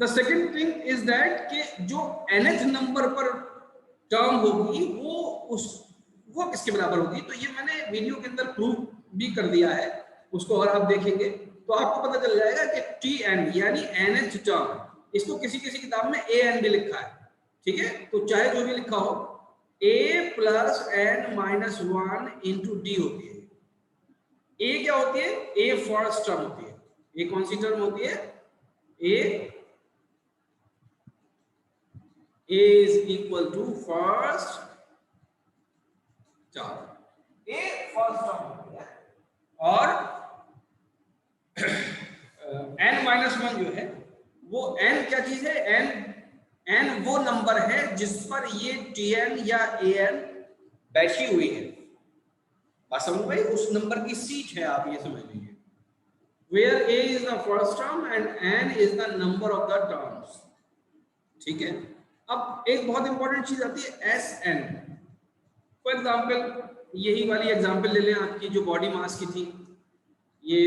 The second thing is that कि जो nth number पर टर्म होगी वो किसके बराबर होगी। तो ये मैंने वीडियो के अंदर प्रूव भी कर दिया है, उसको अगर आप देखेंगे तो आपको पता चल जाएगा कि Tn यानी nth टर्म, इसको किसी किसी किताब में An भी लिखा है, ठीक है। तो चाहे जो भी लिखा हो, a plus n minus 1 into D होती है। a क्या होती है? a फर्स्ट टर्म होती है। a कौन सी टर्म होती है? a is equal to first term, a first term होती है। और n माइनस 1 जो है वो n क्या चीज है? n वो नंबर है जिस पर ये Tn या An बैठी हुई है। बात समझ भाई, उस नंबर की सीट है, आप ये समझ लीजिए। Where a is the first term and n is the number of the terms, ठीक है। अब एक बहुत इंपॉर्टेंट चीज आती है Sn। फॉर एग्जाम्पल यही वाली एग्जाम्पल ले लें आपकी जो बॉडी मास की थी। ये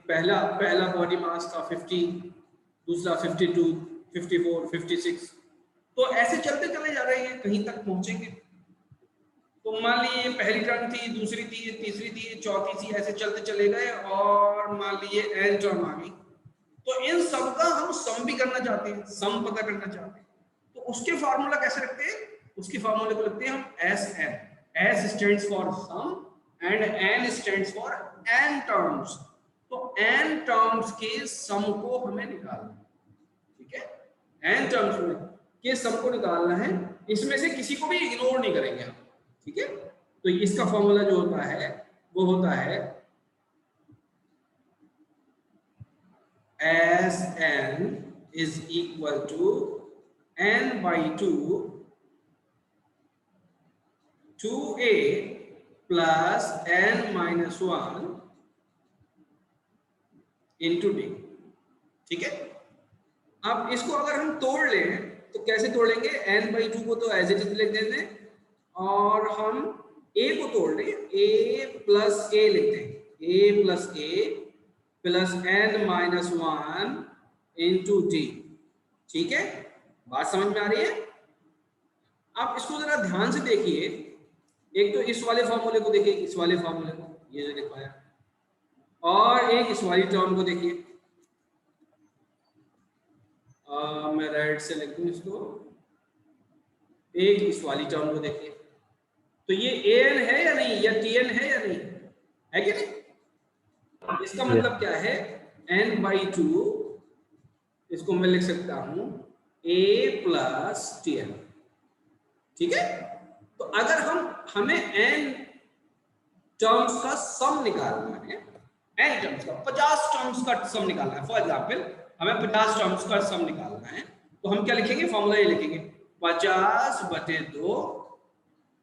पहला बॉडी मास था 50, दूसरा 52, 54, 56। तो ऐसे चलते चले जा रहे हैं, कहीं तक पहुंचेंगे। तो मान लीजिए पहली टर्म थी, दूसरी थी, तीसरी थी, चौथी थी, ऐसे चलते चले गए और मान लीजिए n टर्म आ गई। तो इन सब का हम सम भी करना चाहते हैं, सम पता करना चाहते हैं। तो उसके फार्मूला कैसे रखते हैं? उसके फार्मूले को रखते हैं हम Sn। S stands for sum and n stands for n terms. तो n टर्म्स के सम को हमें निकालना है, ठीक है। n टर्म्स में के सम को निकालना है, इसमें से किसी को भी इग्नोर नहीं करेंगे हम, ठीक है। तो इसका फॉर्मूला जो होता है वो होता है Sn is equal to n by 2 2a plus n minus 1 into d, ठीक है। अब इसको अगर हम तोड़ लें तो कैसे तोड़ेंगे? n by 2 को तो एज इट इज लिख देते हैं और हम a को तोड़ लें, a प्लस a लिखते हैं, a plus a plus n minus 1 into D, ठीक है। बात समझ में आ रही है? आप इसको जरा ध्यान से देखिए, एक तो इस वाले फॉर्मूले को देखिए, इस वाले फॉर्मूले को, ये जो लिखवाया, और एक इस वाली टर्म को देखिए। मैं राइट से लिख दूं इसको, एक इस वाली टर्म को देखिए। तो ये an है या नहीं, या Tn है या नहीं, है कि नहीं? इसका मतलब क्या है? n by 2, इसको मैं लिख सकता हूं a प्लस Tn, ठीक है। तो अगर हमें n टर्म्स का सम निकालना है, n टर्म्स का 50 टर्म्स का सम निकालना है, फॉर एग्जांपल हमें 50 टर्म्स का सम निकालना है, तो हम क्या लिखेंगे? फॉर्मूला ये लिखेंगे 50/2,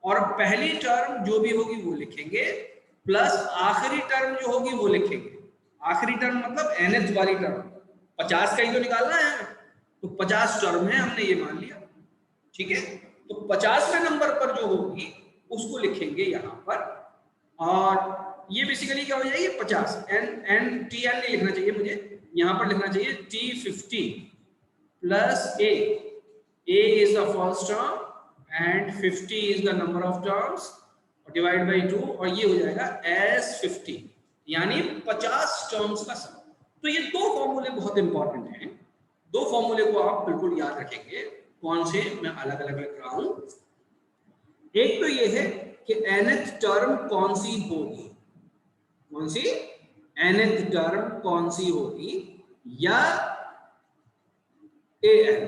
और पहली टर्म जो भी होगी वो लिखेंगे, प्लस आखिरी टर्म जो होगी वो लिखेंगे। आखिरी टर्म मतलब nth वाली टर्म, 50 का ही तो निकालना है, तो 50 टर्म है, हमने ये मान लिया, ठीक है। तो 50वें नंबर पर जो होगी उसको लिखेंगे यहाँ पर, और ये बेसिकली क्या हो जाएगी? 50 n Tn नहीं लिखना चाहिए मुझे, यहाँ पर लिखना चाहिए T50 plus a is the first term and 50 is the number of terms, divide by 2, और ये हो जाएगा S50, यानी 50 टर्म्स का सम। तो ये दो फॉर्मूले बहुत इंपॉर्टेंट हैं, दो फॉर्मूले को आप बिल्कुल याद रखेंगे। कौन से? मैं अलग अलग लिख रहा हूं। एक तो ये है कि nth टर्म कौन सी होगी, कौन सी nth टर्म कौन सी होगी, या an,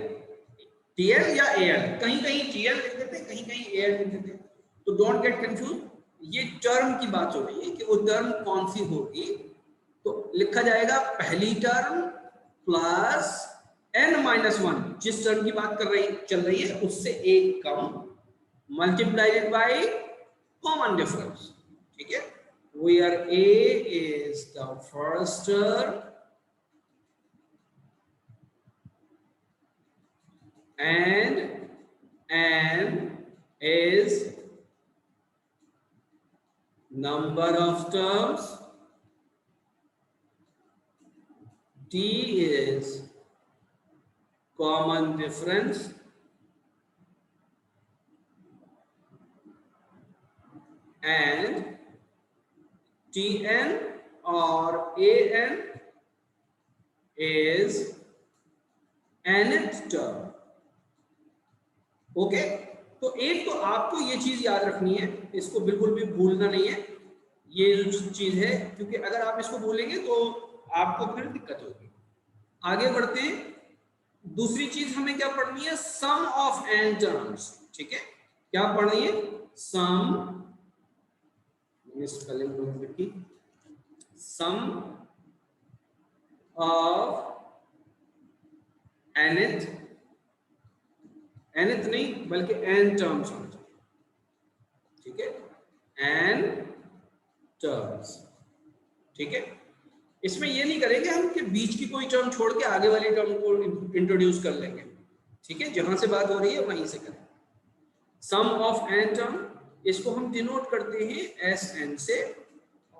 Tn या An, कहीं कहीं Tn लिख देते हैं, कहीं कहीं An लिख देते हैं, तो डोंट गेट कंफ्यूज। ये टर्म की बात हो रही है कि वो टर्म कौन सी होगी। तो लिखा जाएगा पहली टर्म प्लस n माइनस 1, जिस टर्म की बात चल रही है उससे एक कम, मल्टीप्लाइड बाय कॉमन डिफरेंस, ठीक है। Where a is the first term and n is number of terms, d is common difference and Tn or An is nth term. Okay, तो एक तो आपको ये चीज याद रखनी है, इसको बिल्कुल भी भूलना नहीं है, ये जो चीज है, क्योंकि अगर आप इसको भूलेंगे तो आपको फिर दिक्कत होगी। आगे बढ़ते हैं, दूसरी चीज हमें क्या पढ़नी है, सम ऑफ n टर्म्स। ठीक है, क्या पढ़नी है, सम, स्पेलिंग लिखी, सम ऑफ nth, nth नहीं बल्कि n टर्म्स होना चाहिए। ठीक है, n टर्म्स। ठीक है, इसमें ये नहीं करेंगे हम कि बीच की कोई टर्म छोड़ के आगे वाली टर्म को इंट्रोड्यूस कर लेंगे। ठीक है, जहां से बात हो रही है वहीं से करें। सम ऑफ n टर्म, इसको हम डिनोट करते हैं Sn से।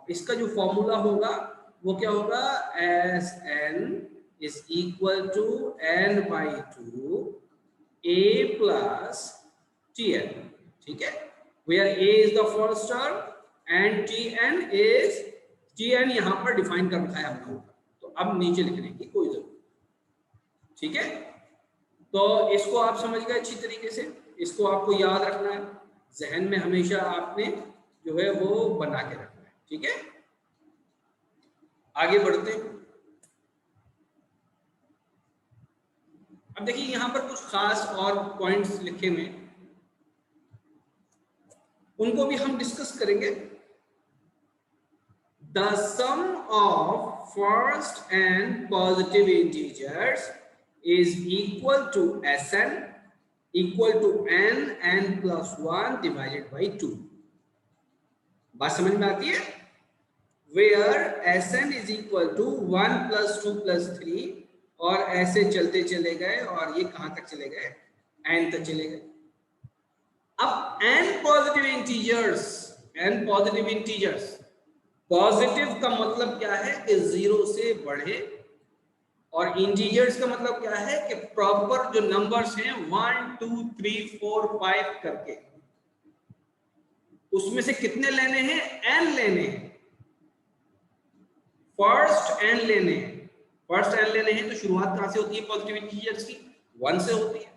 इसका जो फॉर्मूला होगा वो क्या होगा, Sn is equal to n by 2 a plus Tn। ठीक है, where a is the first term and Tn is, Tn यहां पर डिफाइन कर रखा है हम लोगों का, तो अब नीचे लिखने की कोई जरूरत। ठीक है, तो इसको आप समझ गए अच्छी तरीके से, इसको आपको याद रखना है, जहन में हमेशा आपने जो है वो बना के रखना है। ठीक है, आगे बढ़ते हैं। अब देखिए यहां पर कुछ खास और पॉइंट्स लिखे हुए, उनको भी हम डिस्कस करेंगे। The sum of first n positive integers is equal to Sn equal to n plus 1 divided by 2। बात समझ में आती है, where Sn is equal to 1 plus 2 plus 3, और ऐसे चलते चले गए और ये कहां तक चले गए, n तक चले गए। अब n positive integers, n positive integers, positive का मतलब क्या है कि 0 से बढ़े, और इंटीजर्स का मतलब क्या है कि प्रॉपर जो नंबर्स हैं 1 2 3 4 5 करके, उसमें से कितने लेने हैं, n लेने हैं, फर्स्ट n लेने हैं। फर्स्ट n लेने हैं तो शुरुआत कहां से होती है पॉजिटिव इंटीजर्स की, 1 से होती है।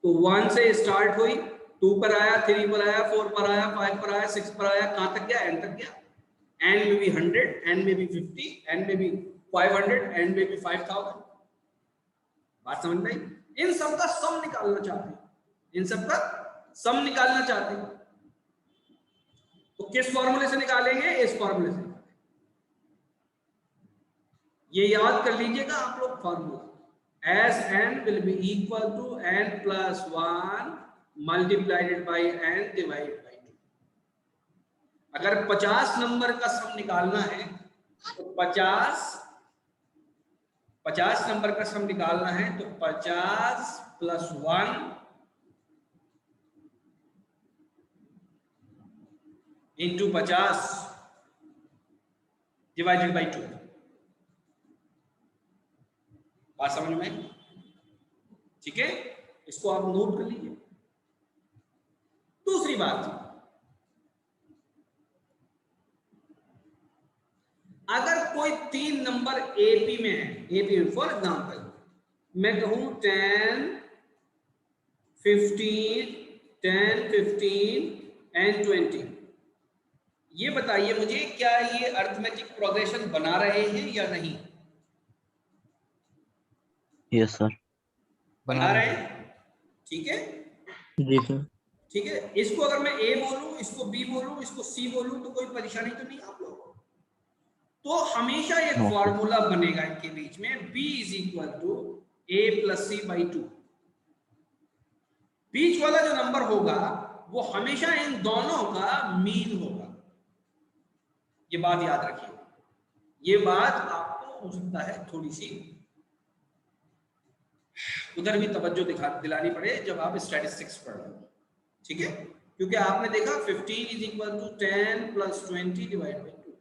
तो 1 से स्टार्ट हुई, 2 पर आया, 3 पर आया, 4 पर आया, 5 पर आया, 6 पर आया, कहां तक गया, n तक गया। n में भी 100, n में भी 50, n में भी 500, n में भी 5000। बात समझ में आई? इन सब का सम निकालना चाहते हैं, इन सब का सम निकालना चाहते हैं, तो किस फॉर्मूले से निकालेंगे, इस फॉर्मूले से। ये याद कर लीजिएगा आप लोग formula, Sn will be equal to n plus 1 multiplied by n divided by 2। अगर 50 नंबर का सम निकालना है तो 50 नंबर का सम निकालना है तो 50 प्लस 1 इंटू 50 डिवाइडेड बाई 2। बात समझ में? ठीक है, इसको आप नोट कर लीजिए। दूसरी बात, अगर कोई 3 नंबर एपी में है, एपी में फॉर एग्जांपल मैं कहूं 10 15 10 15 एंड 20, ये बताइए मुझे क्या ये अरिथमेटिक प्रोग्रेशन बना रहे हैं या नहीं? यस सर, बना रहे हैं। ठीक है जी सर। ठीक है, इसको अगर मैं ए बोलूं, इसको बी बोलूं, इसको सी बोलूं तो कोई परेशानी तो नहीं आप लोगों को? तो हमेशा एक फॉर्मूला बनेगा इनके बीच में, b is equal to a plus c by 2। बीच वाला जो नंबर होगा वो हमेशा इन दोनों का मीन होगा। ये बात याद रखिए, ये बात आपको हो सकता है थोड़ी सी उधर भी तवज्जो दिलानी पड़े जब आप स्टैटिस्टिक्स पढ़ रहे हो। ठीक है, क्योंकि आपने देखा 15 is equal to 10 plus 20 divide by 2।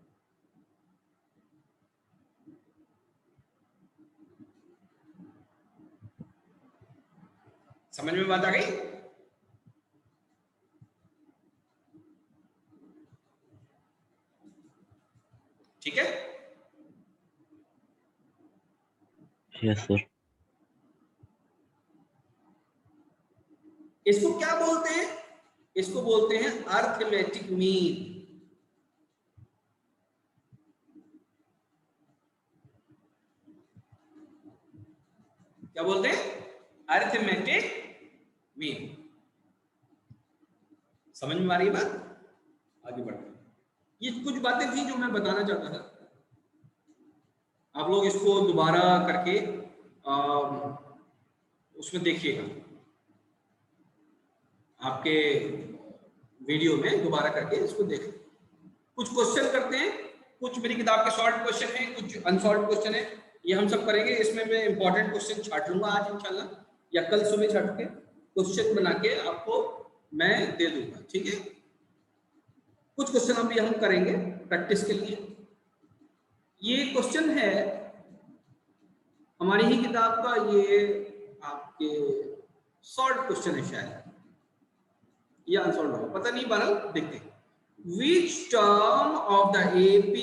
समझ में बात आ गई? ठीक है, यस सर। इसको क्या बोलते हैं? इसको बोलते हैं अर्थमेटिक मीन। क्या बोलते हैं? Arithmetic mean. समझ में आ रही है बात? आगे बढ़ते हैं। ये कुछ बातें थी जो मैं बताना चाहता था, आप लोग इसको दोबारा करके उसमें देखिएगा, आपके वीडियो में दोबारा करके इसको देखें। कुछ क्वेश्चन करते हैं, कुछ मेरी किताब के शॉर्ट क्वेश्चन है, कुछ अनसॉल्व क्वेश्चन है, ये हम सब करेंगे। इसमें मैं इंपॉर्टेंट क्वेश्चन छाट लूंगा आज इंशाल्लाह, या कल सुबह छाट के क्वेश्चन बना के आपको मैं दे दूंगा, ठीक है। कुछ क्वेश्चन अभी हम करेंगे प्रैक्टिस के लिए। ये क्वेश्चन है हमारी ही किताब का, ये आपके शॉर्ट क्वेश्चन है शायद, या अनसॉल्व होगा, पता नहीं, बहरहाल देखते हैं। Which term of the AP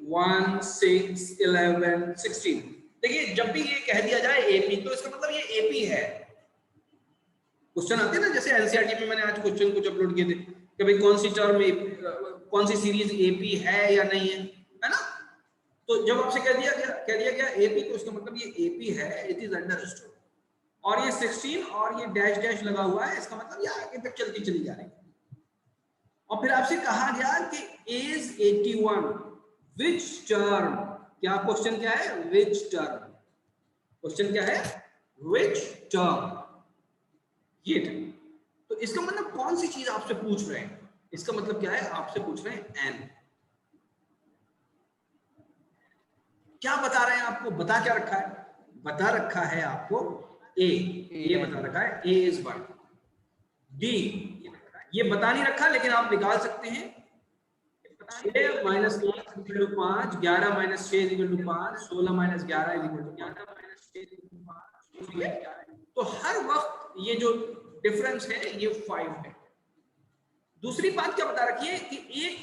1, 6, 11, 16? देखिए, जब भी ये कह दिया जाए AP तो इसका मतलब ये AP है। क्वेश्चन आते हैं ना, जैसे एनसीईआरटी में मैंने आज क्वेश्चन कुछ अपलोड किए थे कि भाई कौन सी टर्म, कौन सी सीरीज AP है या नहीं है ना। तो जब आपसे कह दिया गया AP, तो इसका मतलब ये AP है, इट इज अंडरस्टूड। और ये 16 और ये डैश डैश लगा हुआ है, इसका मतलब ये आगे तक चलती चली जा रही है। और फिर आपसे कहा गया कि एज 81 विच टर्म, क्या क्वेश्चन क्या है? Which term. क्वेश्चन क्या है? विच टर्म, ये टर्म। तो इसका मतलब कौन सी चीज आपसे पूछ रहे हैं? इसका मतलब क्या है? आपसे पूछ रहे हैं एन। क्या बता रहे हैं आपको? बता क्या रखा है? बता रखा है आपको ए, ये बता रखा है ए इज 1, डी ये बता नहीं रखा, लेकिन आप निकाल सकते हैं 6 - 1 = 5, 11 - 6 = 5, 16 - 11 = 5। तो हर वक्त ये जो डिफरेंस है ये 5 है। दूसरी बात क्या बता रखी है कि एक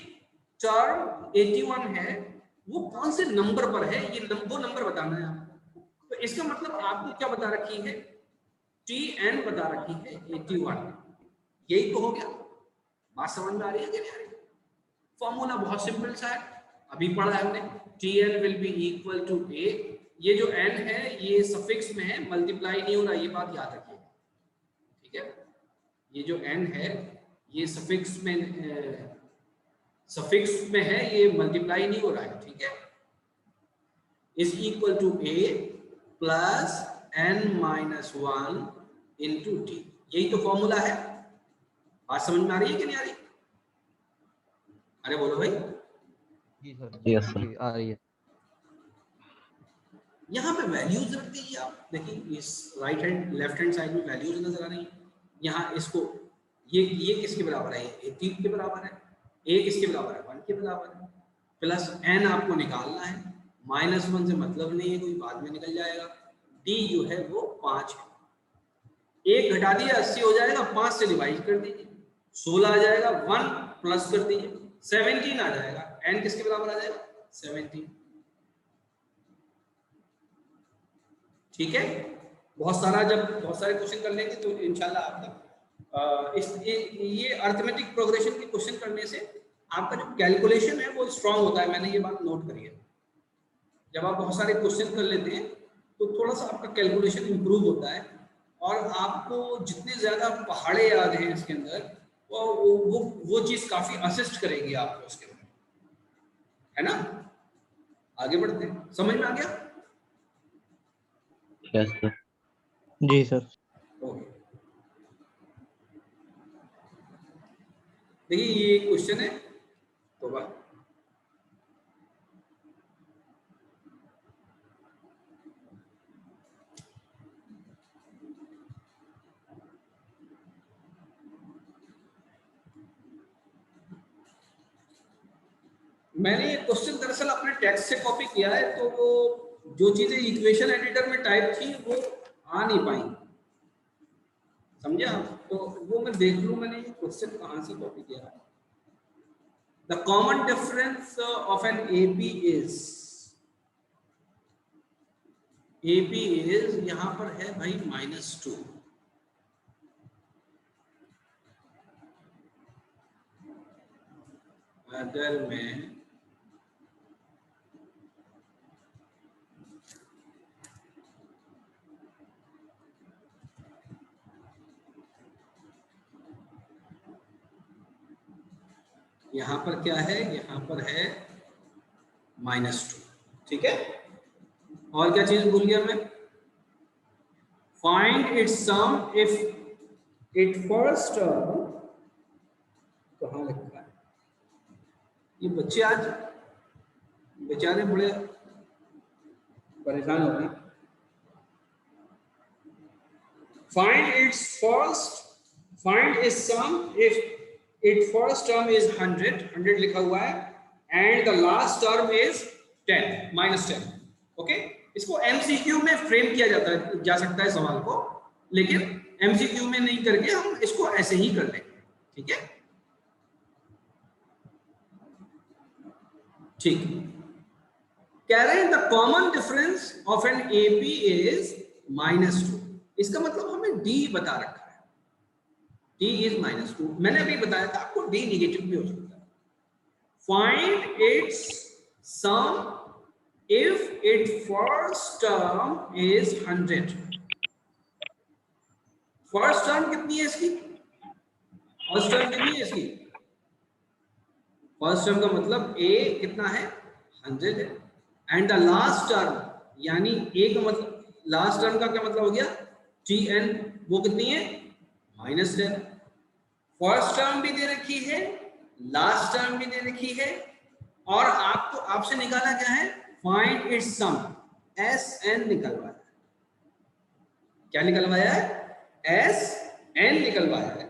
टर्म 81 है, वो कौन से नंबर पर है, ये वो नंबर बताना है आपको। तो इसका मतलब आपको क्या बता रखी है? TN बता रखी है 81। यही तो हो गया। बात समझ में आ रही है कि नहीं आ रही? फॉर्मूला बहुत सिंपल सा है, अभी पढ़ा है हमने। TN will be equal to A। ये जो n है ये सफिक्स में है, मल्टीप्लाई नहीं हो रहा, ये बात याद रखिए, ठीक है। ये जो n है ये सफिक्स में है, ये मल्टीप्लाई नहीं हो रहा है, ठीक है। Is equal to A plus n - 1 into T। यही तो फॉर्मूला है। बात समझ में आ रही है कि नहीं आ रही? अरे बोलो भाई। जी सर, यस सर। जी आ रही है। यहाँ पे वैल्यूज रख दीजिए आप। देखिए इस right hand left hand side में वैल्यूज नजर आ रही है। यहाँ इसको ये किसके बराबर है? ये 3 के बराबर है। A किसके बराबर है? 1 के बराबर है। प्लस n आपको निकालना है, -1 से मतलब नहीं है, कोई बाद में निकल जाएगा। D जो है वो 5 है। 1 घटा दिया 80 हो जाएगा, 5 से डिवाइड कर दीजिए 16 आ जाएगा, 1 प्लस कर दीजिए 17 आ जाएगा। n किसके बराबर आ जाएगा? 17। ठीक है। बहुत सारे क्वेश्चन कर लेंगे तो इंशाल्लाह आपका ये अर्थमेटिक प्रोग्रेशन के क्वेश्चन करने से आपका जो कैलकुलेशन है वो स्ट्रांग होता है। मैंने ये बात नोट करी है। जब आप बहुत सारे क्वेश्चन कर लेते हैं तो थोड़ा सा आपका कैलकुलेशन इंप्रूव होता है, और आपको जितने ज्यादा पहाड़े याद हैं इसके अंदर वो चीज काफी असिस्ट करेगी आपको उसके अंदर, है ना। आगे बढ़ते हैं, समझ में आ गया? Yes sir. जी सर। ओके, देखिए ये क्वेश्चन है तो मैंने ये क्वेश्चन दरअसल अपने टेक्स्ट से कॉपी किया है, तो वो जो चीजें इक्वेशन एडिटर में टाइप थी वो आ नहीं पाई। समझे आप? तो वो मैं देख लूं मैंने ये क्वेश्चन कहाँ से कॉपी किया है। The common difference of an AP is यहाँ पर है भाई -2। अगर मैं यहाँ पर क्या है, यहाँ पर है -2, ठीक है। और क्या चीज भूल गया मैं? Find its sum if it first term, कहाँ लिखा है ये? बच्चे आज बेचारे बड़े परेशान हो गए। Find its sum if it first term is 100 लिखा हुआ है and the last term is 10 -10। Okay, इसको एमसीक्यू में फ्रेम किया जा सकता है सवाल को, लेकिन एमसीक्यू में नहीं करके हम इसको ऐसे ही कर लेंगे, ठीक है। ठीक, कह रहे हैं the common difference of an AP is -2। इसका मतलब हमें डी बता रखा है, डी इज -2। मैंने अभी बताया था आपको डी निगेटिव भी हो सकता है। Find its sum if it first term is 100। First term कितनी है इसकी? फर्स्ट टर्म कितनी है इसकी? फर्स्ट टर्म का मतलब a कितना है? 100 है। एंड द लास्ट टर्म, यानी a का मतलब लास्ट टर्म का क्या मतलब हो गया? tn, वो कितनी है? -10। फर्स्ट टर्म भी दे रखी है, लास्ट टर्म भी दे रखी है, और आपसे निकाला क्या है? फाइंड इट्स सम, Sn निकलवाया। क्या निकलवाया है? Sn निकलवाया है।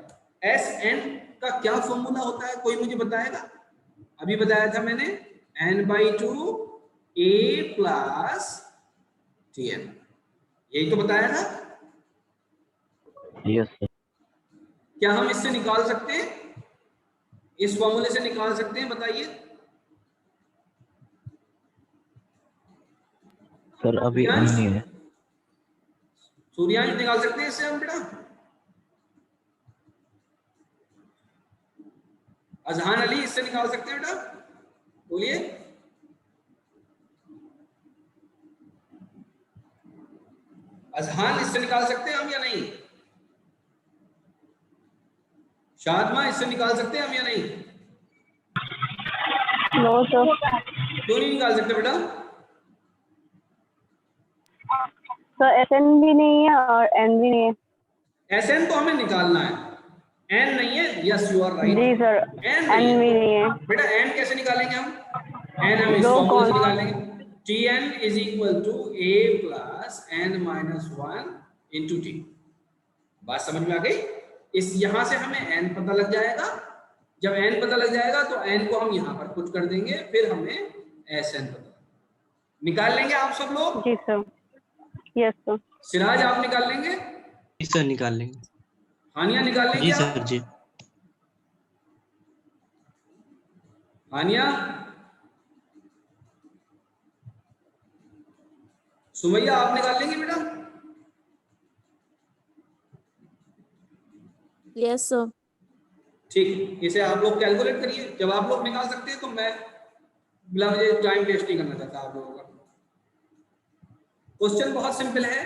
Sn का क्या फॉर्मूला होता है, कोई मुझे बताएगा? अभी बताया था मैंने, n/2 a प्लस tn, यही तो बताया था। Yes sir. क्या हम इससे निकाल सकते हैं? इस फॉर्मूले से निकाल सकते हैं? बताइए सर अभी नहीं है। सूर्यांश निकाल सकते हैं इससे हम बेटा? अजहान अली इससे निकाल सकते हैं बेटा? बोलिए। अजहान इससे निकाल सकते हैं हम या नहीं? शादमा इससे निकाल सकते हैं हम या नहीं? No sir. क्यों नहीं निकाल सकते बेटा? सर एसएन भी नहीं है और एन भी नहीं है। एसएन तो हमें निकालना है, एन नहीं है। Yes you are right. जी सर, एन एन भी नहीं है बेटा। एन कैसे निकालेंगे हम? एन हम इस फॉर्मूले से निकालेंगे, Tn is equal to a plus n minus 1 into t। बात समझ में आ गई? इस यहां से हमें n पता लग जाएगा। जब n पता लग जाएगा तो n को हम यहां पर पुट कर देंगे, फिर हमें Sn पता निकाल लेंगे। आप सब लोग? जी सर। Yes sir. सिराज आप निकाल लेंगे? जी सर निकाल लेंगे। हानिया निकाल लेंगे? जी सर जी। हानिया, सुमैया आप निकाल लेंगे बेटा? Yes sir. ठीक, इसे आप लोग कैलकुलेट करिए। जब आप लोग निकाल सकते हैं तो मैं मुझे टाइम वेस्ट नहीं करना चाहता आप लोगों का। क्वेश्चन बहुत सिंपल है।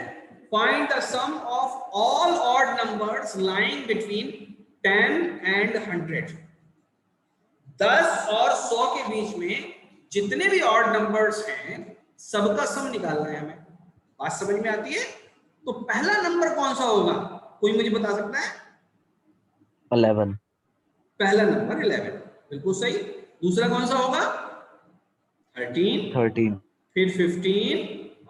Find the sum of all odd numbers lying between 10 and 100। 10 और 100 के बीच में जितने भी ऑड नंबर्स हैं सबका सम निकालना है हमें। बात समझ में आती है? तो पहला नंबर कौन सा होगा, कोई मुझे बता सकता है? 11। पहला नंबर 11, बिल्कुल सही। दूसरा कौन सा होगा? 13, फिर 15,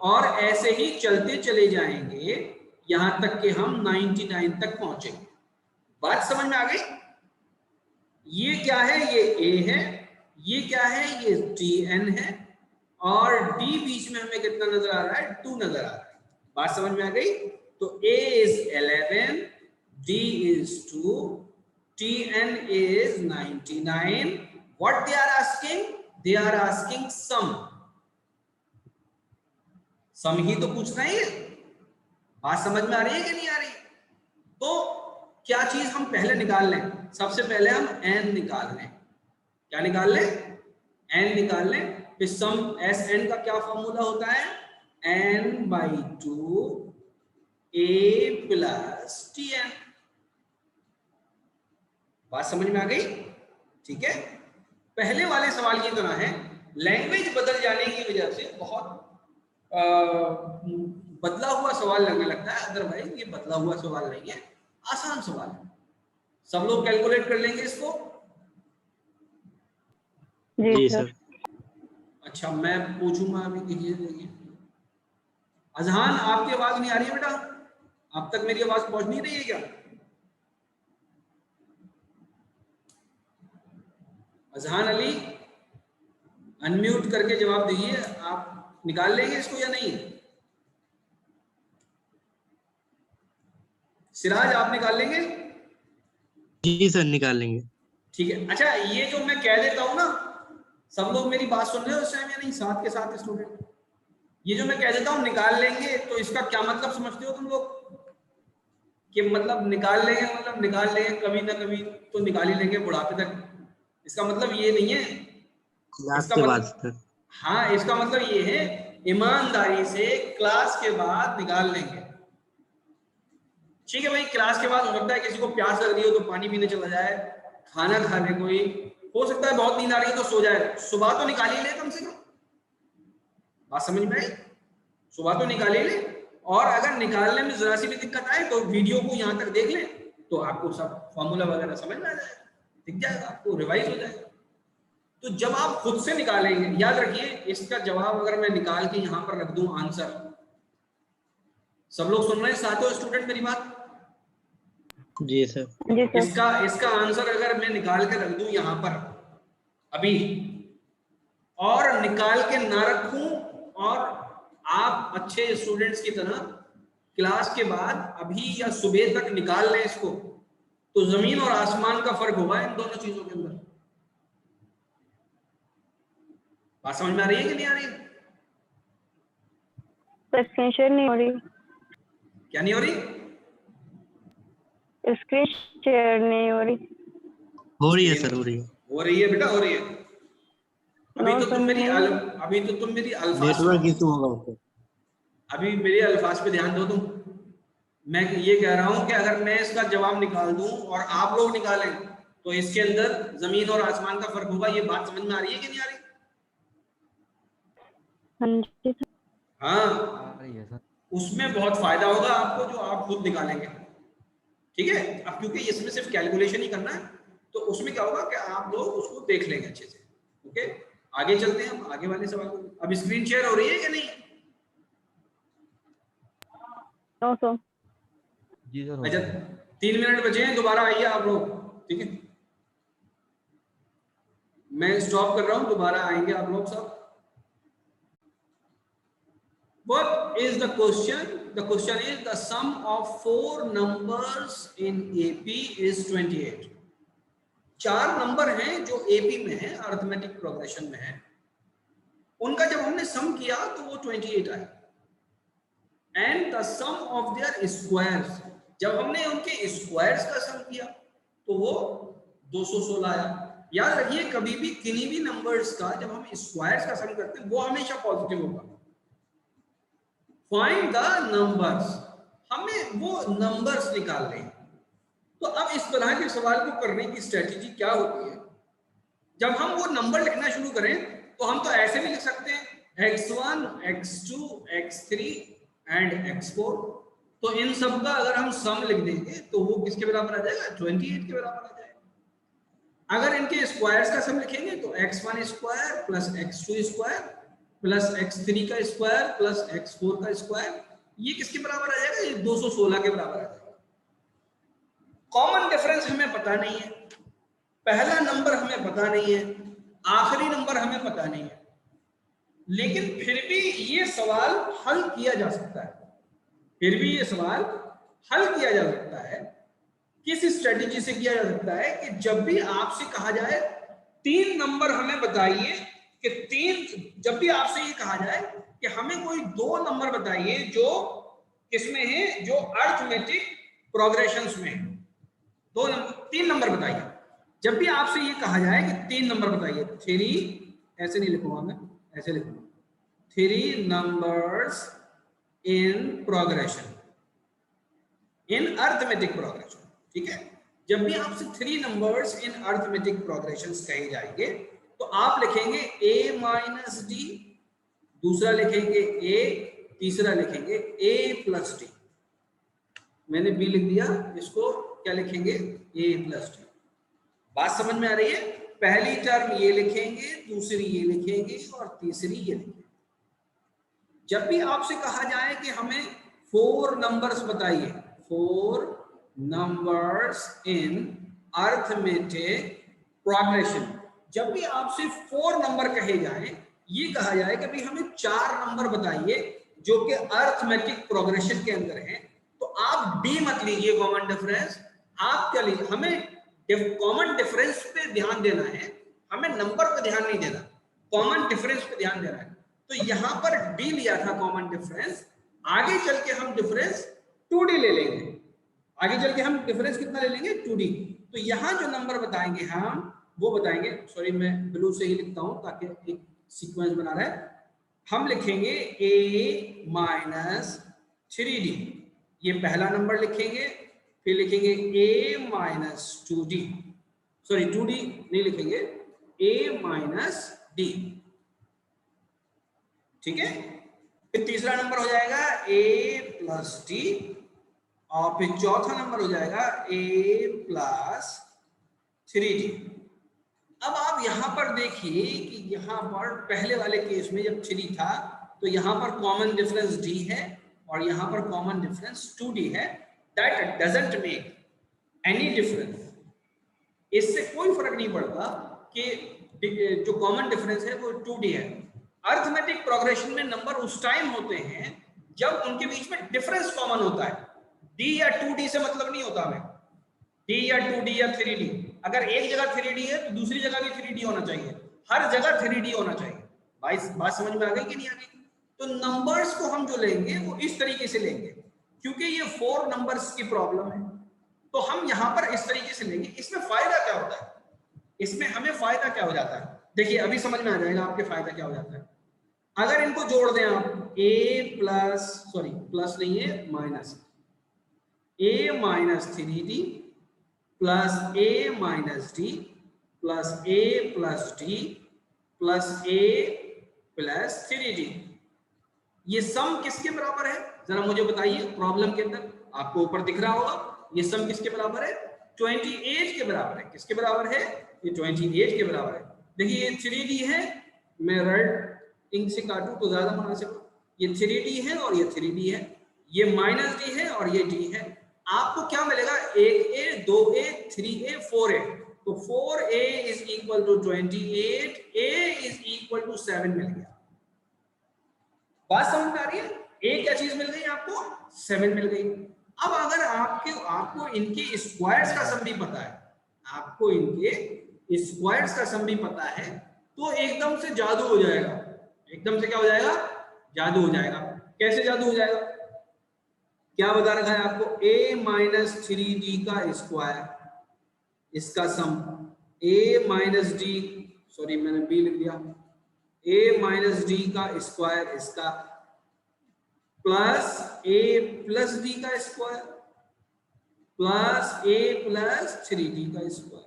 और ऐसे ही चलते चले जाएंगे यहां तक कि हम 99 तक पहुंचेंगे। बात समझ में आ गई? ये क्या है? ये A है। ये क्या है? ये Tn है। और D बीच में हमें कितना नजर आ रहा है? 2 नजर आ रहा है। बात समझ में आ गई? तो A is 11, D is 2, Tn is 99. What they are asking? They are asking sum. सम ही तो पूछ रहे हैं। बात समझ में आ रही है कि नहीं आ रही? तो क्या चीज हम पहले निकाल लें? सबसे पहले हम n निकाल लें। क्या निकाल लें? n निकाल लें। फिर सम Sn का क्या फॉर्मूला होता है? n/2 a plus Tn। बात समझ में आ गई? ठीक है, पहले वाले सवाल की तरह है, लैंग्वेज बदल जाने की वजह से बहुत बदला हुआ सवाल लगने लगता है, अदरवाइज ये बदला हुआ सवाल नहीं है, आसान सवाल है। सब लोग कैलकुलेट कर लेंगे इसको? जी सर। अच्छा, मैं पूछूंगा अभी, देखिए अजहान, आपकी आवाज नहीं आ रही है बेटा? अब तक मेरी आवाज पहुंच नहीं रही है क्या? अजहान अली, अनम्यूट करके जवाब दीजिए, आप निकाल लेंगे इसको या नहीं? सिराज, आप निकाल लेंगे? जी सर, निकाल लेंगे। ठीक है। अच्छा, ये जो मैं कह देता हूं ना, सब लोग मेरी बात सुन रहे हो इस टाइम या नहीं, साथ के साथ स्टूडेंट? ये जो मैं कह देता हूं निकाल लेंगे, तो इसका क्या मतलब समझते हो तुम लोग? कि मतलब निकाल लेंगे, मतलब निकाल लेंगे, कभी ना कभी तो निकाल ही लेंगे बुढ़ापे तक। इसका मतलब ये नहीं है। क्लास इसका के बाद मतलब, सर। हाँ, इसका मतलब ये है ईमानदारी से क्लास के बाद निकाल लेंगे। ठीक है भाई, क्लास के बाद हो सकता है किसी को प्यास लग रही हो तो पानी पीने चला जाए, खाना खा ले, कोई हो सकता है बहुत नींद आ रही है तो सो जाए, सुबह तो निकाल ही ले कम से कम। बात समझ में आई? सुबह तो निकाल ही ले, और अगर निकालने में जरा सी भी दिक्कत आए तो वीडियो को यहाँ तक देख लें, तो आपको सब फॉर्मूला वगैरह समझ में आ जाएगा, दिख जाएगा, आपको रिवाइज हो जाएगा। तो जब आप खुद से निकालेंगे, याद रखिए, इसका जवाब अगर मैं निकाल के यहाँ पर रख दूं आंसर, सब लोग सुन रहे हैं साथियों, स्टूडेंट मेरी बात? जी सर। जी सर। इसका आंसर अगर मैं निकाल के रख दूं यहाँ पर अभी, और निकाल के ना रखूं, और आप अच्छे स्टूडेंट्स की तरह क्लास के बाद अभी या सुबह तक निकाल लें इसको, तो जमीन और आसमान का फर्क होगा इन दोनों चीजों के अंदर। बात समझ में आ रही है कि नहीं आ रही? स्क्रीन शेयर नहीं हो रही। क्या नहीं हो रही? स्क्रीन शेयर नहीं हो रही। हो रही है सर, हो रही है। हो रही है बेटा, हो रही है। अभी तो तुम मेरी अल्फाज नेटवर्क इशू होगा सर। अभी मेरे अल्फाज पे ध्यान दो तुम। मैं ये कह रहा हूं कि अगर मैं इसका जवाब निकाल दूं और आप लोग निकालें, तो इसके अंदर जमीन और आसमान का फर्क होगा। ये बात समझ में आ रही है कि नहीं आ रही? हाँ जी सर। हाँ, आ रही है सर। उसमें बहुत फायदा होगा आपको जो आप खुद निकालेंगे। ठीक है, अब क्योंकि इसमें सिर्फ कैलकुलेशन ही करना है, तो उसमें क्या होगा कि आप लोग उसको देख लेंगे अच्छे से। ओके, आगे चलते हैं हम आगे वाले सवाल को। अब स्क्रीन शेयर हो रही है कि नहीं? No sir. जी सर। अच्छा, 3 मिनट बचे हैं, दोबारा आइए आप लोग। ठीक है, मैं स्टॉप कर रहा हूं, दोबारा आएंगे आप लोग सब। What is the question? The question is the sum of 4 numbers in AP is 28. 4 number हैं जो AP में है, अरिथमेटिक प्रोग्रेशन में है, उनका जब हमने सम किया तो वो 28 आया। And the sum of their squares, जब हमने उनके स्क्वायर्स का सम किया तो वो 216 आया। याद रखिए, कभी भी किन्हीं भी नंबर्स का जब हम स्क्वायर्स का सम करते हैं वो हमेशा पॉजिटिव होगा। फाइंड द नंबर्स, हमें वो नंबर्स निकालने हैं। तो अब इस तरह के सवाल को करने की स्ट्रेटजी क्या होती है? जब हम वो नंबर लिखना शुरू करें तो हम तो ऐसे भी लिख सकते हैं x1, x2, x3 and x4। तो इन सब का अगर हम सम लिख देंगे तो वो किसके बराबर आ जाएगा? 28 के बराबर आ जाएगा। अगर इनके स्क्वायर्स का सम लिखेंगे तो x1 square plus x2 square plus x3 का स्क्वायर प्लस x4 का स्क्वायर, ये किसके बराबर आ जाएगा? ये 216 के बराबर आ जाएगा। कॉमन डिफरेंस हमें पता नहीं है, पहला नंबर हमें पता नहीं है, आखिरी नंबर हमें पता नहीं है, लेकिन फिर भी ये सवाल हल किया जा सकता है। फिर भी ये सवाल हल किया जा सकता है। किस स्ट्रेटेजी से किया जा सकता है कि जब भी आपसे कहा जाए 3 नंबर हमें बताइए कि जब भी आपसे ये कहा जाए कि हमें कोई 2 नंबर बताइए जो किसमें है, जो अरिथमेटिक प्रोग्रेशंस में है, 3 नंबर बताइए। जब भी आपसे ये कहा जाए कि 3 नंबर बताइए, 3, ऐसे नहीं लिखूंगा मैं, ऐसे लिखूंगा 3 numbers in progression, in arithmetic progression, ठीक है। जब भी आपसे 3 नंबर्स इन अरिथमेटिक प्रोग्रेशंस कहे जाएंगे तो आप लिखेंगे a माइनस डी, दूसरा लिखेंगे a, तीसरा लिखेंगे a प्लस डी। मैंने b लिख दिया, इसको क्या लिखेंगे, a प्लस डी। बात समझ में आ रही है? पहली टर्म ये लिखेंगे, दूसरी ये लिखेंगे और तीसरी ये लिखेंगे। जब भी आपसे कहा जाए कि हमें 4 नंबर्स बताइए, 4 नंबर्स इन अरिथमेटिक प्रोग्रेशन, जब भी आपसे 4 नंबर कहे जाए, ये कहा जाए कि भाई हमें 4 नंबर बताइए जो कि अरिथमेटिक प्रोग्रेशन के अंदर हैं, तो आप डी मत लीजिए कॉमन डिफरेंस, आप क्या लीजिए, हमें कॉमन डिफरेंस पे ध्यान देना है, हमें नंबर पे ध्यान नहीं देना, कॉमन डिफरेंस पे ध्यान देना है। तो यहां पर डी लिया था कॉमन डिफरेंस, आगे चल के हम डिफरेंस 2D ले लेंगे, आगे चल के हम डिफरेंस कितना ले लेंगे, 2D। तो यहां जो नंबर बताएंगे हम वो बताएंगे, सॉरी मैं ब्लू से ही लिखता हूं ताकि एक सीक्वेंस बना रहा है। हम लिखेंगे a माइनस 3D, ये पहला नंबर लिखेंगे, फिर लिखेंगे a minus 2D, sorry 2D नहीं लिखेंगे, a माइनस d, ठीक है। फिर तीसरा नंबर हो जाएगा a प्लस d, और फिर चौथा नंबर हो जाएगा a प्लस 3d। अब आप यहां पर देखिए कि यहां पर पहले वाले केस में जब 3 था तो यहां पर कॉमन डिफरेंस d है और यहां पर कॉमन डिफरेंस 2d है। That doesn't make any difference, इससे कोई फर्क नहीं पड़ता कि जो कॉमन डिफरेंस है वो 2d है। अरिथमेटिक प्रोग्रेशन में नंबर उस टाइम होते हैं जब उनके बीच में डिफरेंस कॉमन होता है। d या 2d से मतलब नहीं होता हमें, d या 2d या 3d, अगर एक जगह 3d है तो दूसरी जगह भी 3d होना चाहिए, हर जगह 3d होना चाहिए। भाई बात समझ में आ गई कि नहीं आ गई? तो नंबर्स को हम जो लेंगे वो इस तरीके से लेंगे, क्योंकि ये 4 नंबर्स की प्रॉब्लम है तो हम यहां पर इस तरीके से लेंगे। इसमें फायदा क्या होता है, इसमें हमें फायदा क्या हो जाता है, देखिए अभी समझ में आ जाएगा आपके फायदा क्या हो जाता है। अगर इनको जोड़ दें आप, a प्लस, सॉरी प्लस नहीं है minus, a minus 3d plus a minus d plus a plus d plus a plus 3d, ये सम किसके बराबर है जरा मुझे बताइए। प्रॉब्लम के अंदर आपको ऊपर दिख रहा होगा, ये सम किसके बराबर है, 28 के बराबर है। किसके बराबर है, ये 28 के बराबर है। देखिए ये 3d है, मैं रेड इंक से काटूं तो ज्यादा मुनासिब, ये 3d है और ये 3d है, ये माइनस d है और ये d है। आपको क्या मिलेगा, 1a 2a 3a 4a, तो 4a is equal to 28, a is equal to 7 मिल गया। बात समझ में आ रही है? a क्या चीज मिल गई आपको, 7 मिल गई। अब अगर आपको इनके स्क्वायर्स का सम भी पता है, आपको इनके स्क्वायर्स का सम भी पता है, तो एकदम से जादू हो जाएगा। एकदम से क्या हो जाएगा, जादू हो जाएगा। कैसे जादू हो जाएगा, क्या बता रखा है आपको, a माइनस 3d का स्क्वायर, इसका सम a माइनस d, सॉरी मैंने b लिख दिया, a माइनस d का स्क्वायर इसका, प्लस a प्लस d का square plus a plus 3d का स्क्वायर,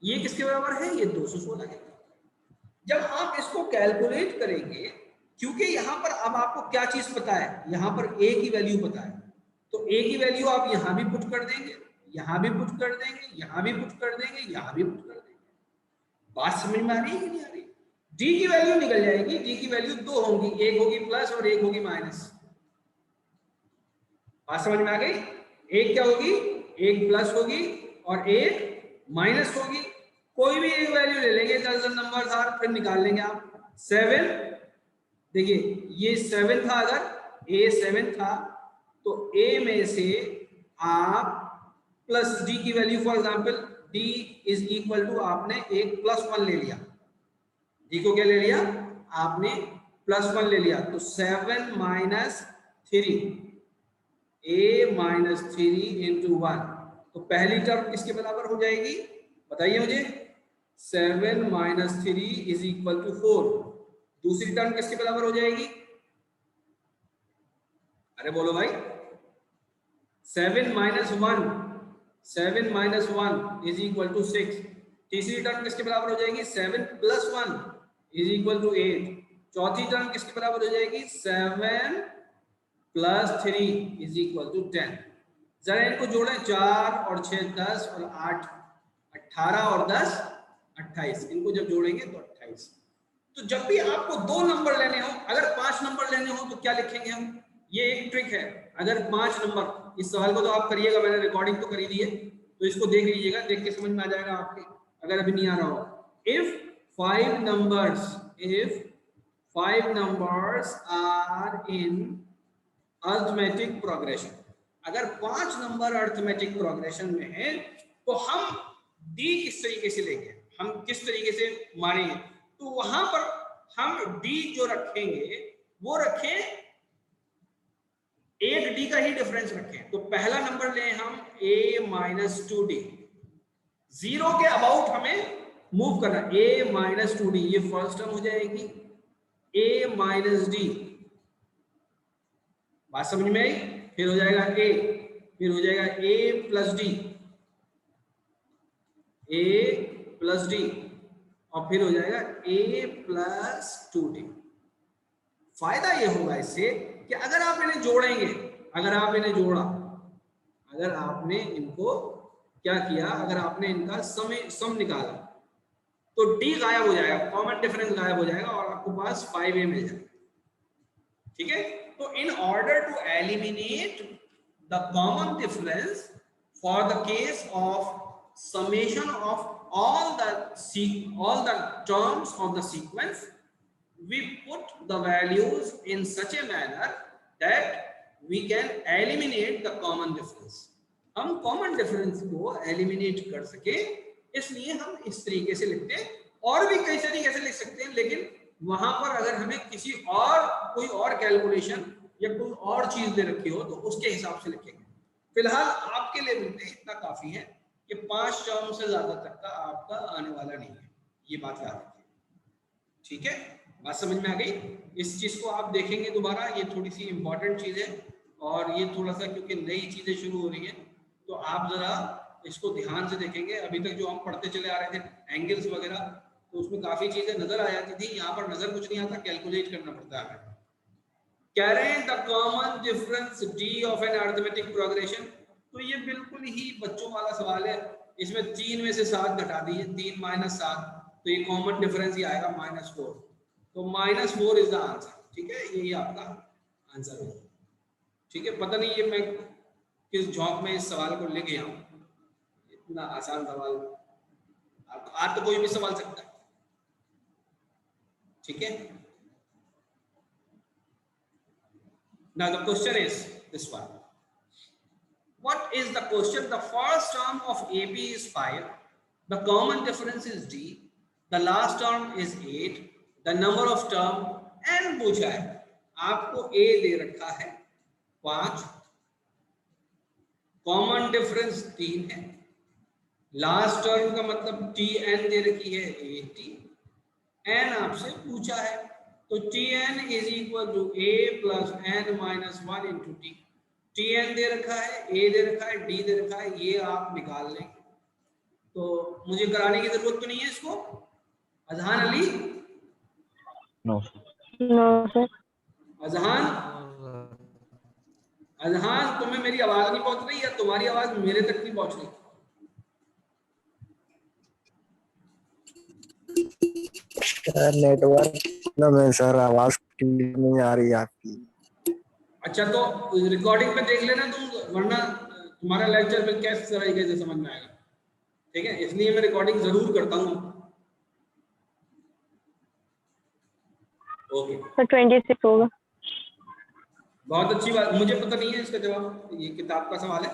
ये किसके बराबर है, ये 216 के। जब आप इसको कैलकुलेट करेंगे, क्योंकि यहां पर अब आपको क्या चीज पता है, यहां पर a की वैल्यू पता है, तो a की वैल्यू आप यहां भी पुट कर देंगे, यहां भी पुट कर देंगे, यहां भी पुट कर देंगे, यहां भी पुट कर देंगे। बात समझ में आ रही है कि नहीं आ रही? d की वैल्यू निकल जाएगी, d की वैल्यू 2 होंगी, एक होगी प्लस और एक होगी माइनस। बात समझ में आ गई? एक क्या होगी, एक प्लस होगी और एक माइनस होगी। कोई भी एक वैल्यू ले लेंगे, 10 नंबर था, फिर निकाल लेंगे आप 7। देखिए ये 7 था, अगर a 7 था तो a में से आप प्लस डी की value for example d is equal to आपने एक +1 ले लिया, डी को क्या ले लिया आपने +1 ले लिया, तो 7 माइनस 3 a माइनस 3 इंटू 1, तो पहली टर्म किसके बराबर हो जाएगी बताइए मुझे, 7 माइनस 3 इज इक्वल टू 4, दूसरी टर्म किसके बराबर हो जाएगी, अरे बोलो भाई, 7 माइनस 1 इज इक्वल टू 6, तीसरी टर्म किसके बराबर हो जाएगी 7 प्लस 1 इज इक्वल टू 8, चौथी टर्म किसके बराबर हो जाएगी 7 प्लस 3 इज इक्वल टू 10। जरा इनको जोड़ें, 4 और 6 10 और 8 18 और 10 28, इनको जब जोड़ेंगे तो 28। तो जब भी आपको 2 नंबर लेने हो, अगर 5 नंबर लेने हो तो क्या लिखेंगे हम, ये एक ट्रिक है, अगर 5 नंबर, इस सवाल को तो आप करिएगा, मैंने रिकॉर्डिंग तो करी दी है, तो इसको देख लीजिएगा, देख के समझ में आ जाएगा आपके, अगर अभी नहीं आ रहा हो। If 5 numbers are in arithmetic progression, अगर 5 नंबर अरिथमेटिक प्रोग्रेशन में है तो हम डी किस तरीके से लेंगे, हम किस तरीके से मानेंगे, तो वहां पर हम डी जो रखेंगे वो रखें एक डी का ही डिफरेंस रखें, तो पहला नंबर लें हम a माइनस 2d, 0 के अबाउट हमें मूव करना, a माइनस 2d, ये फर्स्ट टर्म हो जाएगी, a माइनस डी, बात समझ में आई, फिर हो जाएगा a, फिर हो जाएगा a plus D, a plus D, और फिर हो जाएगा a प्लस 2d। फायदा ये होगा इससे कि अगर आप इन्हें जोड़ेंगे, अगर आप इन्हें जोड़ा, अगर आपने इनको क्या किया, अगर आपने इनका सम निकाला तो डी गायब हो जाएगा, कॉमन डिफरेंस गायब हो जाएगा और आपको पास 5a मिल जाएगा, ठीक है। तो in order to eliminate the common difference for the case of summation of all the terms of the sequence, we put the values in such a manner that we can eliminate the common difference, हम common difference को eliminate कर सके, इसलिए हम इस तरीके से लिखते हैं, और भी कई तरीके से लिख सकते हैं, लेकिन वहां पर अगर हमें किसी और कोई और कैलकुलेशन या कोई और चीज दे रखी हो तो उसके हिसाब से लिखेंगे। फिलहाल आपके लेवल पे इतना काफी है कि 5 टर्म से ज्यादा तक का आपका आने वाला नहीं है, ये बात याद रखिए, ठीक है, बात समझ में आ गई। इस चीज को आप देखेंगे दोबारा, ये थोड़ी सी इंपॉर्टेंट चीज है, और ये थोड़ा सा क्योंकि नई चीजें शुरू हो रही है तो आप जरा इसको ध्यान से देखेंगे। अभी तक जो हम पढ़ते चले आ रहे थे एंगल्स वगैरह, तो उसमें काफी चीजें नजर आ जाती थी, यहाँ पर नजर कुछ नहीं आता, कैलकुलेट करना पड़ता है। कह रहे हैं the common difference d of an arithmetic progression, तो ये बिल्कुल ही बच्चों वाला सवाल है, इसमें 3 में से 7 घटा दीजिए, 3 माइनस 7, तो ये कॉमन डिफरेंस ही आएगा -4, तो -4 इज द आंसर, ठीक है, यही आपका आंसर है, ठीक है। पता नहीं ये मैं किस झोंक में इस सवाल को ले गया हूं, इतना आसान सवाल आपको आज तो कोई भी सवाल सकता है, ठीक है। Now the question is this one. What is the question? The first term of AP is 5. The common difference is D. The last term is 8. The number of term n पूछा है, आपको A दे रखा है 5, common difference 3 है, last term का मतलब Tn दे रखी है 80, n आपसे पूछा है, तो Tn is equal to a plus n minus 1 into t, Tn दे रखा है, a दे रखा है, d दे रखा है, ये आप निकाल लेंगे, तो मुझे कराने की जरूरत तो नहीं है इसको। अजहान अली, नो सर, अजहान, अजहान तुम्हें मेरी आवाज नहीं पहुंच रही या तुम्हारी आवाज मेरे तक नहीं पहुंच रही? नेटवर्क में सर आवाज नहीं आ रही आपकी। अच्छा, तो रिकॉर्डिंग पे देख लेना तुम, वरना तुम्हारा लेक्चर फिर कैसे तरीके से समझ में आएगा, ठीक है, इसलिए मैं रिकॉर्डिंग जरूर करता हूँ। ओके सर 26 होगा। बहुत अच्छी बात, मुझे पता नहीं है इसका जवाब, ये किताब का सवाल है,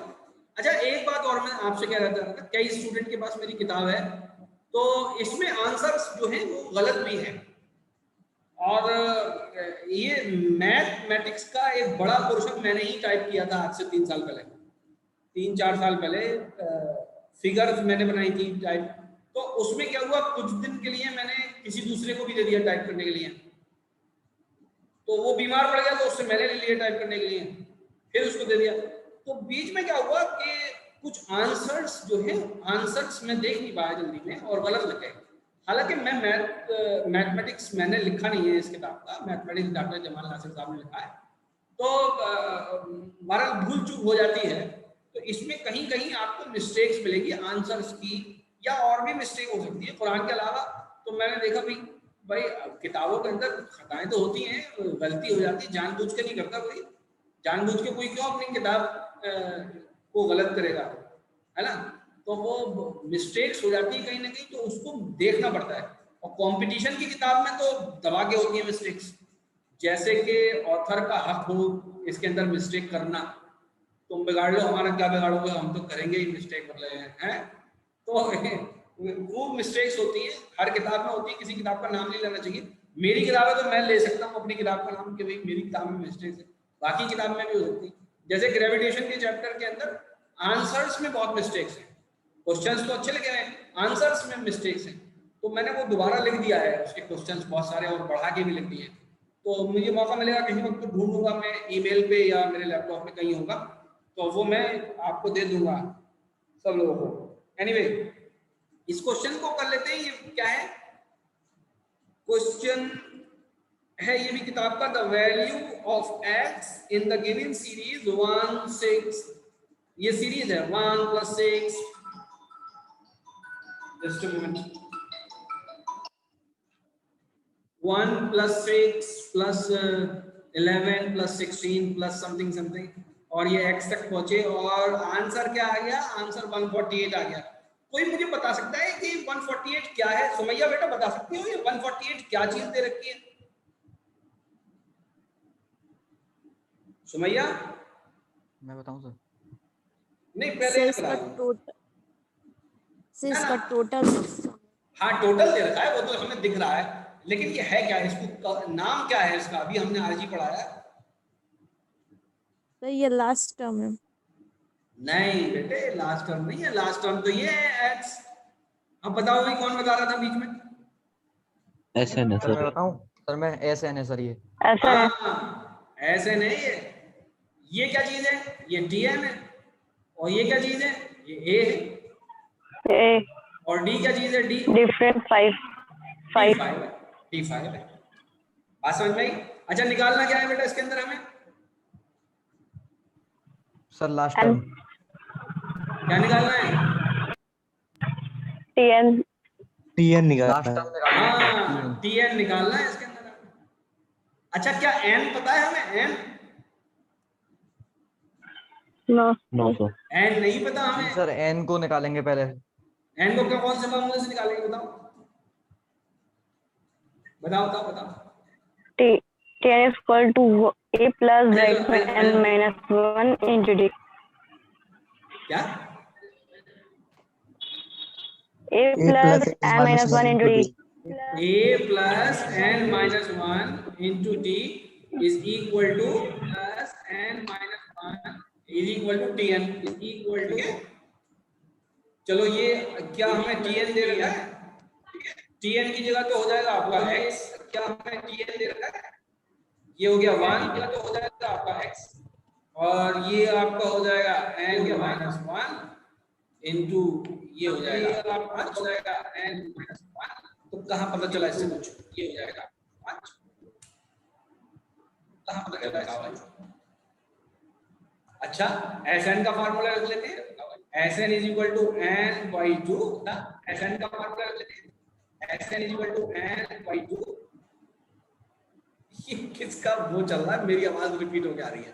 अच्छा एक बात और मैं आपसे कह रहा था, कई स्टूडेंट के पास मेरी किताब है तो इसमें आंसर्स जो हैं वो गलत भी हैं, और ये मैथमेटिक्स का एक बड़ा पोर्शन मैंने ही टाइप किया था आज से 3 साल पहले, 3-4 साल पहले फिगर्स मैंने बनाई थी टाइप। तो उसमें क्या हुआ, कुछ दिन के लिए मैंने किसी दूसरे को भी दे दिया टाइप करने के लिए, तो वो बीमार पड़ गया तो उससे मैंने ले लिया टाइप करने के लिए, फिर उसको दे दिया। तो बीच में क्या हुआ कि कुछ आंसर्स जो है आंसर्स मैं देख नहीं पाया जल्दी में और गलत लग गए। हालांकि मैं मैथमेटिक्स मैंने लिखा नहीं है इस किताब का, मैथमेटिक्स डॉक्टर जमाल नासिर साहब ने लिखा है, तो हमारा भूल चूक हो जाती है। तो इसमें कहीं कहीं आपको मिस्टेक्स मिलेगी आंसर्स की, या और भी मिस्टेक हो सकती है कुरान के अलावा। तो मैंने देखा भाई किताबों के अंदर खताएं तो होती हैं, गलती हो जाती है, जानबूझ के नहीं करता कोई, जानबूझ के कोई क्यों अपनी किताब को गलत करेगा, है ना। तो वो मिस्टेक्स हो जाती है कहीं ना कहीं, तो उसको देखना पड़ता है। और कंपटीशन की किताब में तो दबा के होती है मिस्टेक्स, जैसे कि ऑथर का हक हो इसके अंदर मिस्टेक करना, तुम बिगाड़ लो हमारा क्या बिगाड़ोगे, हम तो करेंगे ही मिस्टेक कर रहे हैं। तो वो मिस्टेक्स होती है, हर किताब में होती है, किसी किताब का नाम नहीं लेना चाहिए। मेरी किताब है तो मैं ले सकता हूँ अपनी किताब का नाम कि भाई मेरी किताब में मिस्टेक्स है, बाकी किताब में भी हो सकती है। जैसे ग्रेविटेशन के चैप्टर के अंदर आंसर्स में बहुत मिस्टेक्स हैं, क्वेश्चंस तो अच्छे लगे हैं, आंसर्स में मिस्टेक्स हैं, तो मैंने वो दोबारा लिख दिया है उसके क्वेश्चंस बहुत सारे और बढ़ा के भी लिख दिए। तो मुझे मौका मिलेगा कहीं वक्त तो ढूंढूंगा मैं ईमेल पे या मेरे लैपटॉप में कहीं होगा तो वो मैं आपको दे दूंगा सब लोगों को। एनीवे इस क्वेश्चन को कर लेते हैं। ये क्या है, क्वेश्चन है ये भी किताब का, the value of x in the given series 1 6, ये सीरीज है 1 + 6, just a moment, 1 + 6 + 11 + 16 + something something, और ये x तक पहुंचे और आंसर क्या आ गया, आंसर 148 आ गया। कोई मुझे बता सकता है कि 148 क्या है? सुमैया बेटा बता सकती हो ये 148 क्या चीज दे रखी है? सुमैया मैं बताऊं सर? नहीं पहले इसका टोटल इसका टोटल हाँ टोटल दे रखा है, वो तो हमें दिख रहा है, लेकिन ये है क्या, इसको नाम क्या है इसका? अभी हमने आज ही पढ़ाया है। तो ये लास्ट टर्म है। नहीं बेटे लास्ट टर्म नहीं है, लास्ट टर्म तो ये है x। अब बताओ भाई कौन बता रहा था बीच में? ऐसे नहीं सर मैं सर, बताऊं सर? मैं ऐसे है सर, ये ऐसा है। हाँ ऐसे नहीं है, ये क्या चीज है, ये tn है, और ये क्या चीज है, ये a है, ए और d क्या चीज है, d डिफरेंट 5 d5 है, d5 है। बात समझ में आई? अच्छा निकालना क्या है बेटा इसके अंदर हमें? सर लास्ट टर्म क्या निकालना है? टीएन लास्ट निकालना टर्म है। निकालना है। हाँ tn निकालना है इसके अंदर। अच्छा क्या n पता है हमें? n no no sir, n नहीं पता हमें। सर n को निकालेंगे पहले। n को क्या कौन से फार्मूले से निकालेंगे बताओ बताओ बताओ बताओ। T N equal to A plus bracket में n माइनस 1 इंटू डी। क्या? A plus n minus 1 into D. a plus n minus 1 into t is equal to plus n minus 1 is equal to tn is equal to, चलो ये क्या हमें tn दे रखा है? tn की जगह तो हो जाएगा आपका x, क्या हमें tn दे रखा है? ये हो गया 1 की जगह तो हो जाएगा आपका x, और ये आपका हो जाएगा n के माइनस 1 इंटू ये हो जाएगा आपका हो जाएगा n माइनस 1। तो कहाँ पता चला इससे कुछ? ये हो जाएगा 5। कहाँ पता चला इससे? अच्छा Sn का फार्मूला रख लेते हैं, Sn is equal to n/2। Sn का फार्मूला रख लेते हैं, Sn is equal to n/2। ये किसका वो चल रहा है, मेरी आवाज रिपीट होकर आ रही है।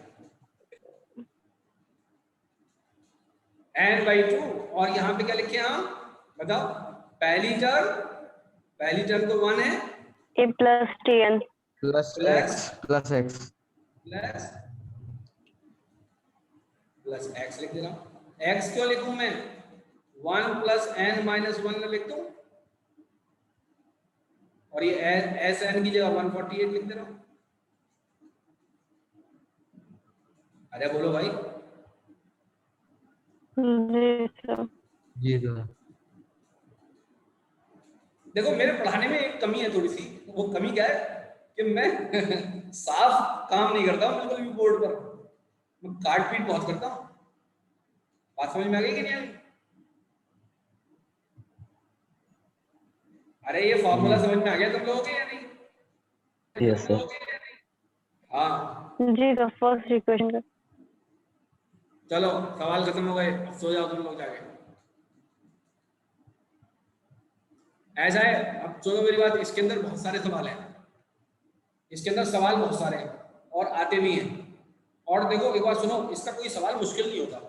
n/2, और यहाँ पे क्या लिखे हम बताओ? पहली टर्म तो 1 है, A plus T N plus X plus x लिख दे रहा हूँ, x क्यों लिखूं मैं? 1 प्लस n माइनस 1 लिख दूं और ये एस एन की जगह 148 लिख दे रहा हूं। अरे बोलो भाई। जी सर। जी सर। देखो मेरे पढ़ाने में एक कमी है थोड़ी सी, वो कमी क्या है कि मैं साफ काम नहीं करता हूँ बिल्कुल भी बोर्ड पर, मैं काट पीट बहुत करता हूँ। बात समझ में आ गई कि नहीं आई? अरे ये फॉर्मूला समझ में आ गया तुम लोगों के या नहीं? Yes sir. हाँ जी सर, फर्स्ट इक्वेशन का। चलो सवाल खत्म हो गए, अब सो जाओ तुम लोग जाके। ऐसा है, अब सुनो मेरी बात, इसके अंदर बहुत सारे सवाल हैं, इसके अंदर सवाल बहुत सारे हैं और आते भी हैं। और देखो एक बात सुनो, इसका कोई सवाल मुश्किल नहीं होता।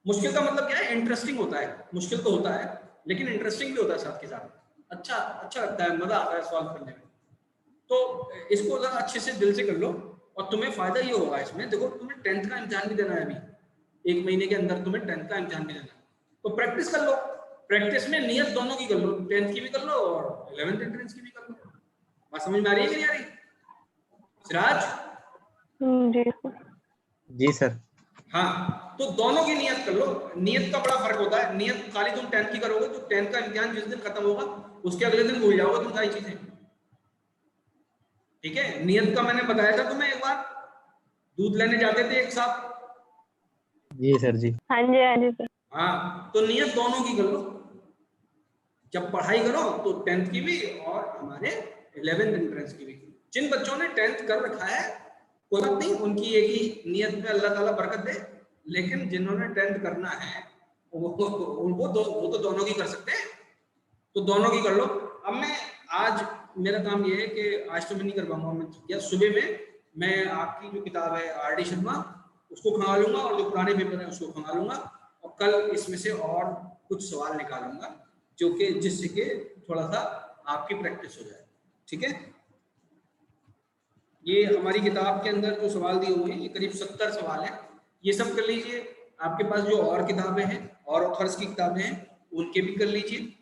मुश्किल का मतलब क्या है? इंटरेस्टिंग होता है। मुश्किल तो होता है लेकिन इंटरेस्टिंग भी होता है साथ के साथ, अच्छा अच्छा लगता है, मजा आता है सॉल्व करने में। तो इसको जरा अच्छे से दिल से कर लो और तुम्हें फायदा ये होगा इसमें। देखो तुम्हें 10th का इम्तिहान भी देना है अभी, 1 महीने के अंदर तुम्हें 10th का इम्तिहान भी देना है, तो प्रैक्टिस कर लो। प्रैक्टिस में नियत दोनों की कर लो, 10th की भी कर लो और 11th एंट्रेंस की भी कर लो। बात समझ में आ रही है कि नहीं आ रही सिराज? जी सर। जी सर। हाँ तो दोनों की नियत कर लो। नियत का बड़ा फर्क होता है, नियत खाली तुम 10th की करोगे तो 10th का इम्तिहान जिस दिन खत्म होगा उसके अगले दिन भूल जाओगे तुम सारी चीजें, ठीक है? नियत का मैंने बताया था तुम्हें एक बार, दूध लेने जाते थे एक साथ। जी सर। जी। हाँ जी सर। हाँ तो नियत दोनों की कर लो, जब पढ़ाई करो तो 10th की भी और हमारे 11th एंट्रेंस की भी। जिन बच्चों ने 10th कर रखा है कोई बात नहीं, उनकी एक ही नियत में अल्लाह ताला बरकत दे, लेकिन जिन्होंने 10th करना है वो तो दोनों की कर सकते हैं, तो दोनों की कर लो। अब मैं आज मेरा काम ये है कि आज तो मैं नहीं कर पाऊंगा, मैं या सुबह में मैं आपकी जो किताब है आर.डी. शर्मा उसको खंगा लूंगा और जो पुराने पेपर है उसको खंगा लूंगा और कल इसमें से और कुछ सवाल निकालूंगा जो कि जिससे कि थोड़ा सा आपकी प्रैक्टिस हो जाए, ठीक है? ये हमारी किताब के अंदर जो सवाल दिए हुए हैं ये करीब 70 सवाल हैं, ये सब कर लीजिए। आपके पास जो और किताबें हैं और ऑथर्स की किताबें हैं उनके भी कर लीजिए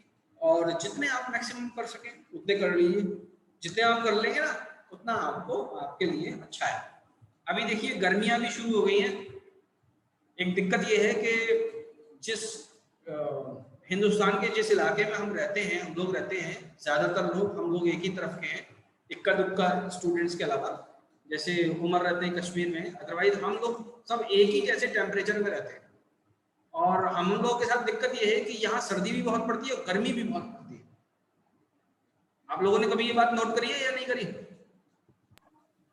और जितने आप मैक्सिमम कर सकें उतने कर लीजिए। जितने आप कर लेंगे ना उतना आपको आपके लिए अच्छा है। अभी देखिए गर्मियां भी शुरू हो गई हैं। एक दिक्कत ये है कि जिस हिंदुस्तान के जिस इलाके में हम रहते हैं, हम लोग रहते हैं, ज्यादातर लोग हम लोग एक ही तरफ के हैं, इक्का दुक्का स्टूडेंट्स के अलावा, जैसे उमर रहते हैं कश्मीर में, अदरवाइज हम लोग सब एक ही जैसे टेम्परेचर में रहते हैं। और हम लोगों के साथ दिक्कत ये है कि यहाँ सर्दी भी बहुत पड़ती है और गर्मी भी बहुत पड़ती है। आप लोगों ने कभी ये बात नोट करी है या नहीं करी?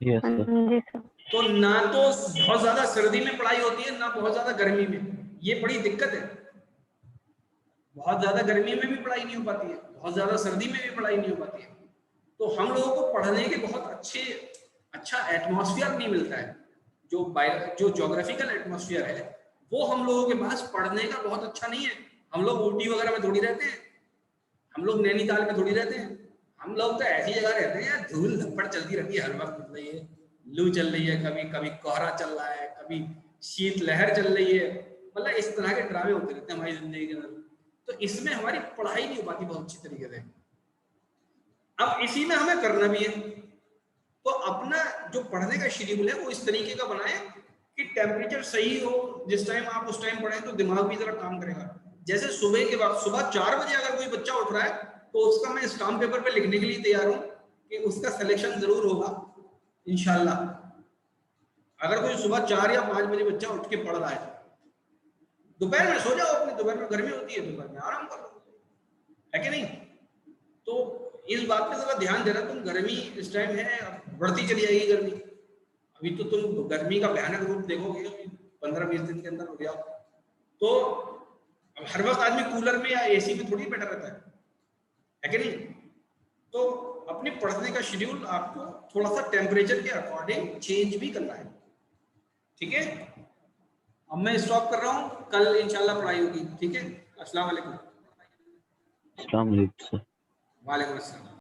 Yes sir. जी सर। तो ना तो बहुत ज्यादा सर्दी में पढ़ाई होती है ना बहुत ज्यादा गर्मी में, ये बड़ी दिक्कत है। बहुत ज्यादा गर्मी में भी पढ़ाई नहीं हो पाती है, बहुत ज्यादा सर्दी में भी पढ़ाई नहीं हो पाती है। तो हम लोगों को पढ़ने के बहुत अच्छा एटमॉस्फेयर नहीं मिलता है। जो ज्योग्राफिकल एटमॉस्फेयर है वो हम लोगों के पास पढ़ने का बहुत अच्छा नहीं है। हम लोग ऊटी वगैरह में थोड़ी रहते हैं, हम लोग नैनीताल में थोड़ी रहते हैं, हम लोग तो ऐसी जगह रहते हैं यार धूल धप्पड़ चलती रहती है हर वक्त, मतलब ये लू चल रही है, कभी कभी कोहरा चल रहा है, कभी शीत लहर चल रही है, मतलब इस तरह के ड्रामे होते रहते हैं हमारी जिंदगी के अंदर। तो इसमें हमारी पढ़ाई नहीं हो पाती बहुत अच्छी तरीके से। अब इसी में हमें करना भी है, तो अपना जो पढ़ने का शेड्यूल है वो इस तरीके का बनाए कि टेम्परेचर सही हो, जिस टाइम आप उस टाइम पढ़ें तो दिमाग भी जरा काम करेगा। जैसे सुबह के वक्त सुबह 4 बजे अगर कोई बच्चा उठ रहा है तो उसका मैं स्टाम्प पेपर पे लिखने के लिए तैयार हूँ कि उसका सिलेक्शन जरूर होगा इंशाल्लाह। अगर कोई सुबह 4 या 5 बजे बच्चा उठ के पढ़ रहा है, दोपहर में सो जाओ, अपने दोपहर में गर्मी होती है, दोपहर में आराम कर लो, है कि नहीं? तो इस बात पे जरा ध्यान देना। तुम गर्मी इस टाइम है, बढ़ती चली जाएगी गर्मी। अभी तो तुम गर्मी का भयानक रूप देखोगे 15-20 दिन के अंदर हो गया। तो अब हर वक्त आदमी कूलर में या एसी में थोड़ी बैठा रहता है कि नहीं? तो अपने पढ़ने का शेड्यूल आपको थोड़ा सा टेम्परेचर के अकॉर्डिंग चेंज भी करना है, ठीक है? अब मैं स्टॉप कर रहा हूँ, कल इंशाल्लाह पढ़ाई होगी, ठीक है? अस्सलाम वालेकुम। अस्सलाम वालेकुम सर। वालेकुम अस्सलाम।